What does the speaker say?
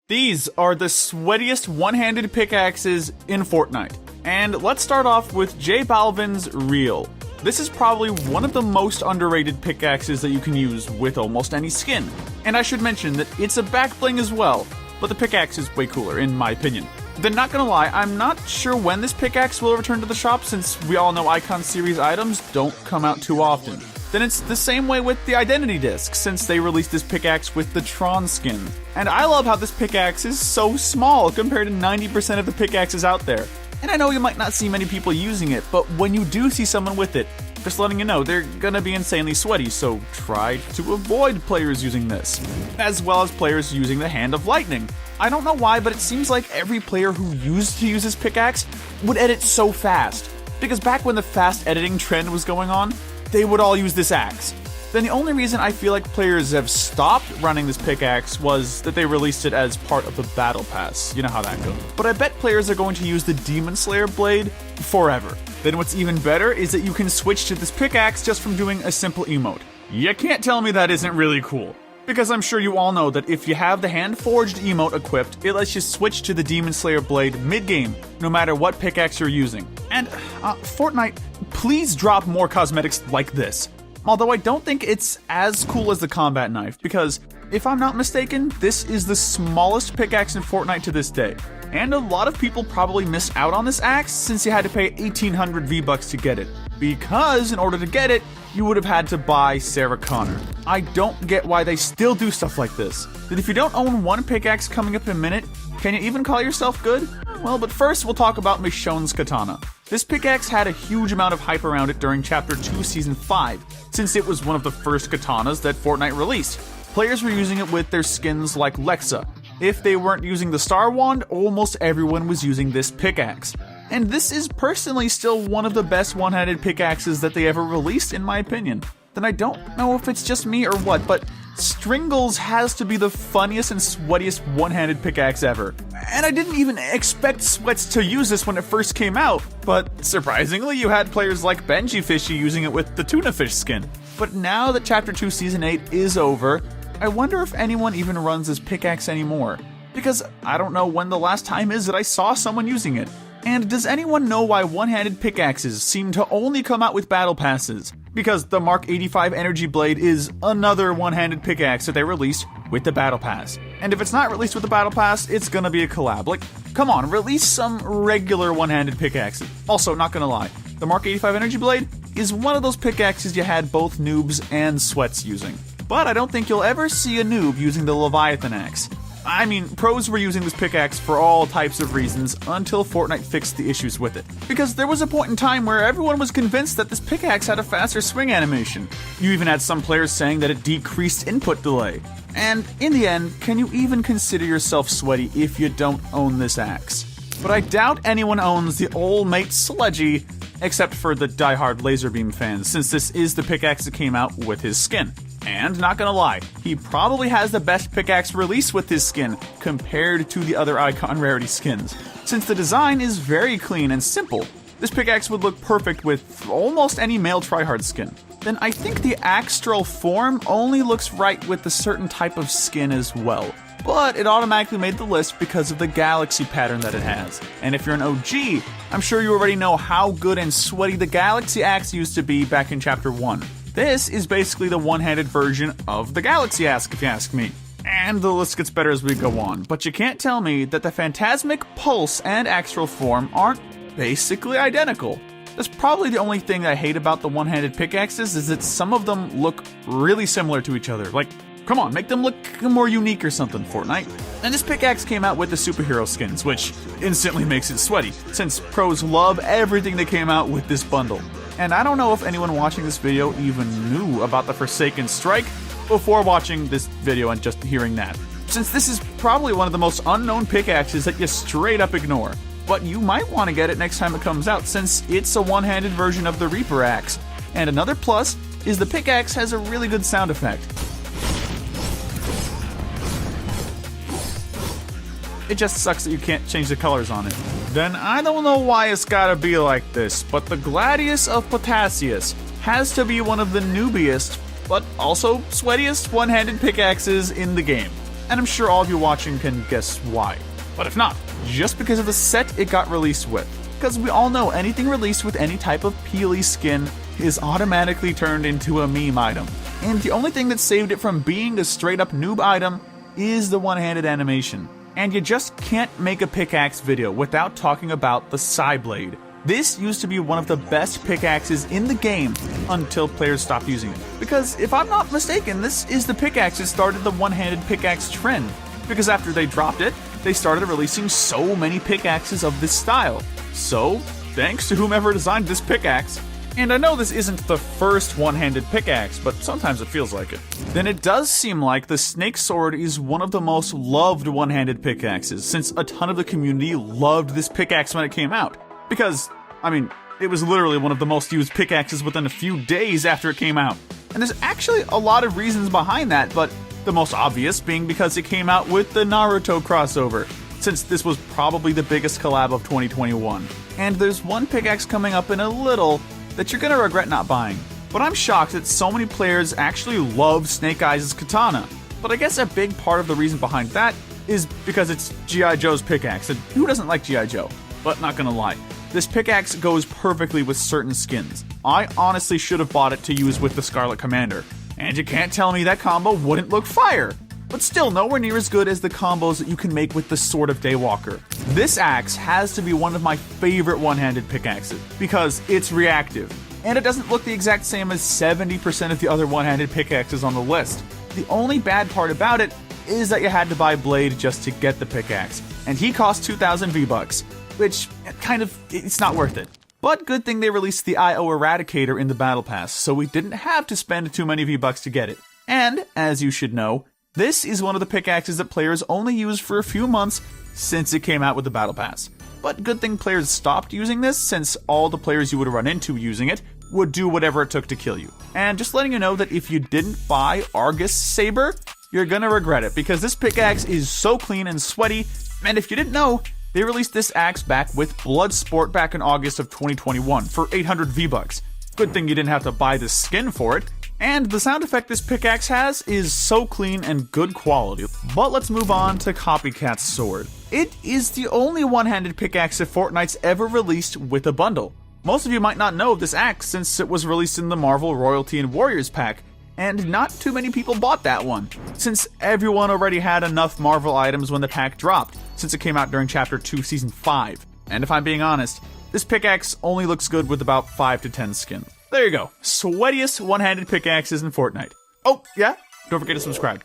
These are the sweatiest one-handed pickaxes in Fortnite. And let's start off with J Balvin's Reel. This is probably one of the most underrated pickaxes that you can use with almost any skin. And I should mention that it's a back bling as well, but the pickaxe is way cooler in my opinion. Then not gonna lie, I'm not sure when this pickaxe will return to the shop since we all know Icon Series items don't come out too often. Then it's the same way with the Identity Disc, since they released this pickaxe with the Tron skin. And I love how this pickaxe is so small compared to 90% of the pickaxes out there. And I know you might not see many people using it, but when you do see someone with it, just letting you know, they're gonna be insanely sweaty, so try to avoid players using this. As well as players using the Hand of Lightning. I don't know why, but it seems like every player who used to use this pickaxe would edit so fast. Because back when the fast editing trend was going on, they would all use this axe. Then the only reason I feel like players have stopped running this pickaxe was that they released it as part of the Battle Pass. You know how that goes. But I bet players are going to use the Demon Slayer blade forever. Then what's even better is that you can switch to this pickaxe just from doing a simple emote. You can't tell me that isn't really cool. Because I'm sure you all know that if you have the hand-forged emote equipped, it lets you switch to the Demon Slayer blade mid-game, no matter what pickaxe you're using. And, Fortnite, please drop more cosmetics like this. Although I don't think it's as cool as the combat knife, because, if I'm not mistaken, this is the smallest pickaxe in Fortnite to this day. And a lot of people probably miss out on this axe since you had to pay 1,800 V-Bucks to get it. Because in order to get it, you would have had to buy Sarah Connor. I don't get why they still do stuff like this. That if you don't own one pickaxe coming up in a minute, can you even call yourself good? Well, but first we'll talk about Michonne's Katana. This pickaxe had a huge amount of hype around it during Chapter 2 Season 5, since it was one of the first katanas that Fortnite released. Players were using it with their skins like Lexa. If they weren't using the Star Wand, almost everyone was using this pickaxe. And this is personally still one of the best one-handed pickaxes that they ever released in my opinion. Then I don't know if it's just me or what, but Stringles has to be the funniest and sweatiest one-handed pickaxe ever. And I didn't even expect Sweats to use this when it first came out, but surprisingly you had players like Benji Fishy using it with the Tuna Fish skin. But now that Chapter 2 Season 8 is over, I wonder if anyone even runs this pickaxe anymore. Because I don't know when the last time is that I saw someone using it. And does anyone know why one-handed pickaxes seem to only come out with battle passes? Because the Mark 85 Energy Blade is another one-handed pickaxe that they released with the battle pass. And if it's not released with the battle pass, it's gonna be a collab. Like, come on, release some regular one-handed pickaxes. Also, not gonna lie, the Mark 85 Energy Blade is one of those pickaxes you had both noobs and sweats using. But I don't think you'll ever see a noob using the Leviathan axe. I mean, pros were using this pickaxe for all types of reasons until Fortnite fixed the issues with it. Because there was a point in time where everyone was convinced that this pickaxe had a faster swing animation. You even had some players saying that it decreased input delay. And in the end, can you even consider yourself sweaty if you don't own this axe? But I doubt anyone owns the old mate Sledgy, except for the diehard Laserbeam fans, since this is the pickaxe that came out with his skin. And not gonna lie, he probably has the best pickaxe release with his skin compared to the other Icon Rarity skins. Since the design is very clean and simple, this pickaxe would look perfect with almost any male tryhard skin. Then I think the Axtral form only looks right with a certain type of skin as well. But it automatically made the list because of the galaxy pattern that it has. And if you're an OG, I'm sure you already know how good and sweaty the Galaxy Axe used to be back in Chapter 1. This is basically the one-handed version of the Galaxy Axe, if you ask me. And the list gets better as we go on, but you can't tell me that the Phantasmic Pulse and Axtral form aren't basically identical. That's probably the only thing I hate about the one-handed pickaxes is that some of them look really similar to each other. Like, come on, make them look more unique or something, Fortnite. And this pickaxe came out with the superhero skins, which instantly makes it sweaty, since pros love everything that came out with this bundle. And I don't know if anyone watching this video even knew about the Forsaken Strike before watching this video and just hearing that. Since this is probably one of the most unknown pickaxes that you straight up ignore. But you might want to get it next time it comes out since it's a one-handed version of the Reaper axe. And another plus is the pickaxe has a really good sound effect. It just sucks that you can't change the colors on it. Then I don't know why it's gotta be like this, but the Gladius of Potassius has to be one of the noobiest, but also sweatiest one-handed pickaxes in the game. and I'm sure all of you watching can guess why. But if not, just because of the set it got released with. Because we all know anything released with any type of Peely skin is automatically turned into a meme item. And the only thing that saved it from being a straight up noob item is the one-handed animation. And you just can't make a pickaxe video without talking about the Psyblade. This used to be one of the best pickaxes in the game until players stopped using it. Because if I'm not mistaken, this is the pickaxe that started the one-handed pickaxe trend. Because after they dropped it, they started releasing so many pickaxes of this style. So, thanks to whomever designed this pickaxe. And I know this isn't the first one-handed pickaxe, but sometimes it feels like it. Then it does seem like the Snake Sword is one of the most loved one-handed pickaxes, since a ton of the community loved this pickaxe when it came out. Because, I mean, it was literally one of the most used pickaxes within a few days after it came out. And there's actually a lot of reasons behind that, but the most obvious being because it came out with the Naruto crossover, since this was probably the biggest collab of 2021. And there's one pickaxe coming up in a little that you're gonna regret not buying. But I'm shocked that so many players actually love Snake Eyes' katana. But I guess a big part of the reason behind that is because it's G.I. Joe's pickaxe, and who doesn't like G.I. Joe? But not gonna lie, this pickaxe goes perfectly with certain skins. I honestly should have bought it to use with the Scarlet Commander, and you can't tell me that combo wouldn't look fire! But still nowhere near as good as the combos that you can make with the Sword of Daywalker. This axe has to be one of my favorite one-handed pickaxes, because it's reactive, and it doesn't look the exact same as 70% of the other one-handed pickaxes on the list. The only bad part about it is that you had to buy Blade just to get the pickaxe, and he cost 2,000 V-Bucks, which it's not worth it. But good thing they released the IO Eradicator in the Battle Pass, so we didn't have to spend too many V-Bucks to get it. And, as you should know, this is one of the pickaxes that players only use for a few months since it came out with the Battle Pass. But good thing players stopped using this, since all the players you would run into using it would do whatever it took to kill you. And just letting you know that if you didn't buy Argus Saber, you're gonna regret it, because this pickaxe is so clean and sweaty, and if you didn't know, they released this axe back with Bloodsport back in August of 2021 for 800 V-Bucks. Good thing you didn't have to buy the skin for it. And the sound effect this pickaxe has is so clean and good quality. But let's move on to Copycat's sword. It is the only one-handed pickaxe that Fortnite's ever released with a bundle. Most of you might not know of this axe since it was released in the Marvel Royalty and Warriors pack, and not too many people bought that one, since everyone already had enough Marvel items when the pack dropped, since it came out during Chapter 2 Season 5. And if I'm being honest, this pickaxe only looks good with about 5 to 10 skins. There you go, sweatiest one-handed pickaxes in Fortnite. Oh, yeah? Don't forget to subscribe.